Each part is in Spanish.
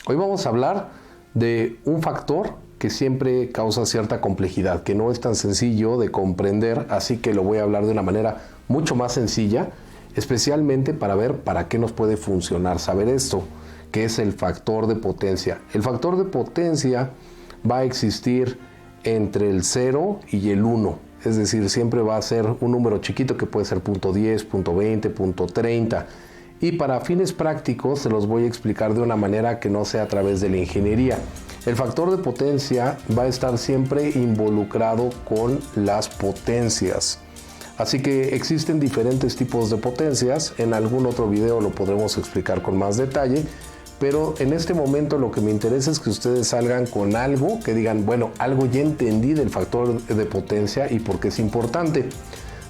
Hoy vamos a hablar de un factor que siempre causa cierta complejidad, que no es tan sencillo de comprender, así que lo voy a hablar de una manera mucho más sencilla, especialmente para ver para qué nos puede funcionar saber esto, que es el factor de potencia. El factor de potencia va a existir entre el 0 y el 1. Es decir, siempre va a ser un número chiquito que puede ser .10, .20, .30. Y para fines prácticos se los voy a explicar de una manera que no sea a través de la ingeniería. El factor de potencia va a estar siempre involucrado con las potencias. Así que existen diferentes tipos de potencias. En algún otro video lo podremos explicar con más detalle. Pero en este momento lo que me interesa es que ustedes salgan con algo, que digan, bueno, algo ya entendí del factor de potencia y por qué es importante.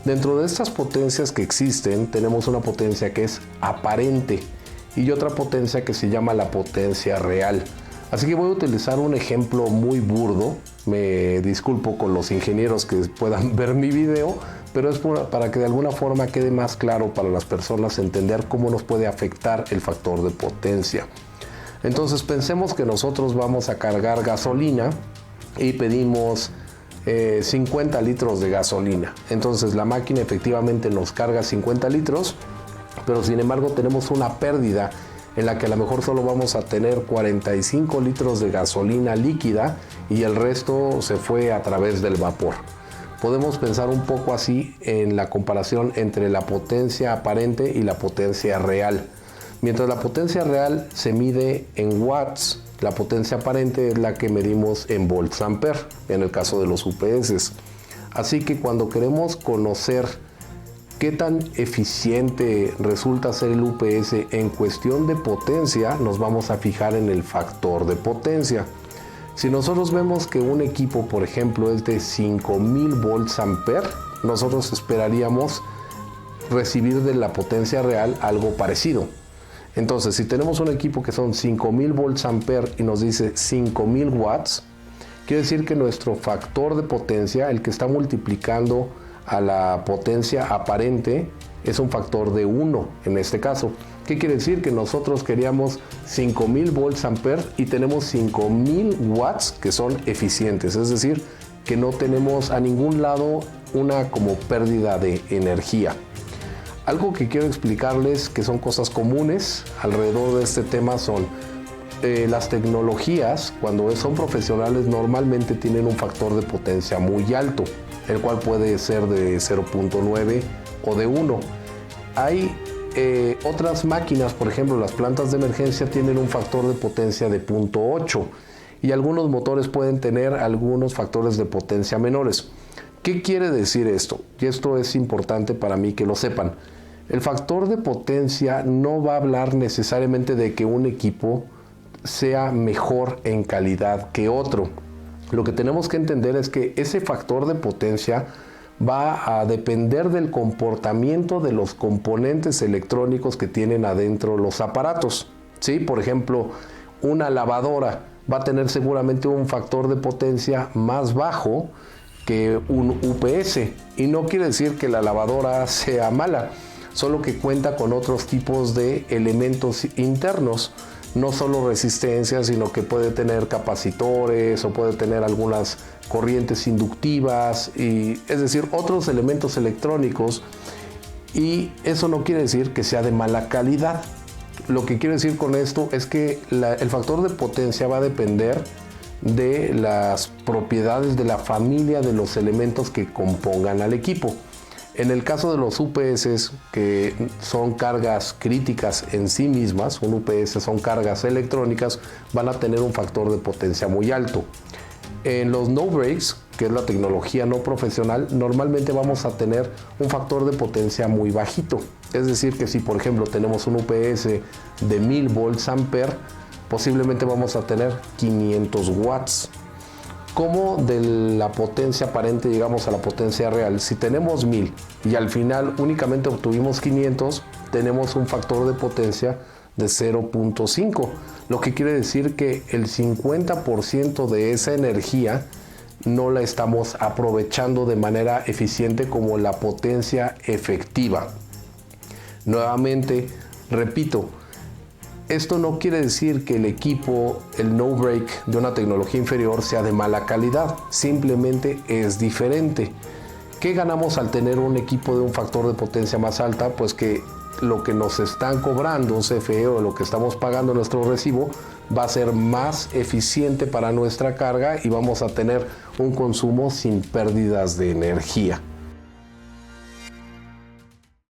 Dentro de estas potencias que existen, tenemos una potencia que es aparente y otra potencia que se llama la potencia real. Así que voy a utilizar un ejemplo muy burdo. Me disculpo con los ingenieros que puedan ver mi video, pero es para que de alguna forma quede más claro para las personas entender cómo nos puede afectar el factor de potencia. Entonces pensemos que nosotros vamos a cargar gasolina y pedimos 50 litros de gasolina. Entonces la máquina efectivamente nos carga 50 litros, pero sin embargo tenemos una pérdida en la que a lo mejor solo vamos a tener 45 litros de gasolina líquida y el resto se fue a través del vapor. Podemos pensar un poco así en la comparación entre la potencia aparente y la potencia real. Mientras la potencia real se mide en watts, la potencia aparente es la que medimos en volts ampere, en el caso de los UPS. Así que cuando queremos conocer qué tan eficiente resulta ser el UPS en cuestión de potencia, nos vamos a fijar en el factor de potencia. Si nosotros vemos que un equipo, por ejemplo, es de 5000 volts ampere, nosotros esperaríamos recibir de la potencia real algo parecido. Entonces, si tenemos un equipo que son 5000 volts ampere y nos dice 5000 watts, quiere decir que nuestro factor de potencia, el que está multiplicando a la potencia aparente, es un factor de 1 en este caso. ¿Qué quiere decir? Que nosotros queríamos 5000 volts ampere y tenemos 5000 watts que son eficientes, es decir, que no tenemos a ningún lado una como pérdida de energía. Algo que quiero explicarles que son cosas comunes alrededor de este tema son las tecnologías. Cuando son profesionales normalmente tienen un factor de potencia muy alto, el cual puede ser de 0.9 o de 1. Hay otras máquinas, por ejemplo las plantas de emergencia tienen un factor de potencia de 0.8 y algunos motores pueden tener algunos factores de potencia menores. ¿Qué quiere decir esto? Y esto es importante para mí que lo sepan. El factor de potencia no va a hablar necesariamente de que un equipo sea mejor en calidad que otro. Lo que tenemos que entender es que ese factor de potencia va a depender del comportamiento de los componentes electrónicos que tienen adentro los aparatos. ¿Sí? Por ejemplo, una lavadora va a tener seguramente un factor de potencia más bajo que un UPS. Y no quiere decir que la lavadora sea mala, solo que cuenta con otros tipos de elementos internos. No solo resistencia, sino que puede tener capacitores o puede tener algunas corrientes inductivas, es decir, otros elementos electrónicos, y eso no quiere decir que sea de mala calidad. Lo que quiero decir con esto es que el factor de potencia va a depender de las propiedades de la familia de los elementos que compongan al equipo. En el caso de los UPS, que son cargas críticas en sí mismas, un UPS son cargas electrónicas, van a tener un factor de potencia muy alto. En los no breaks, que es la tecnología no profesional, normalmente vamos a tener un factor de potencia muy bajito. Es decir, que si por ejemplo tenemos un UPS de 1000 volts ampere, posiblemente vamos a tener 500 watts. ¿Cómo de la potencia aparente llegamos a la potencia real? Si tenemos 1000 y al final únicamente obtuvimos 500, tenemos un factor de potencia de 0.5, lo que quiere decir que el 50% de esa energía no la estamos aprovechando de manera eficiente como la potencia efectiva. Nuevamente, repito, Esto no quiere decir que el equipo, el no break de una tecnología inferior sea de mala calidad, simplemente es diferente. ¿Qué ganamos al tener un equipo de un factor de potencia más alta? Pues que lo que nos están cobrando CFE o lo que estamos pagando en nuestro recibo va a ser más eficiente para nuestra carga y vamos a tener un consumo sin pérdidas de energía.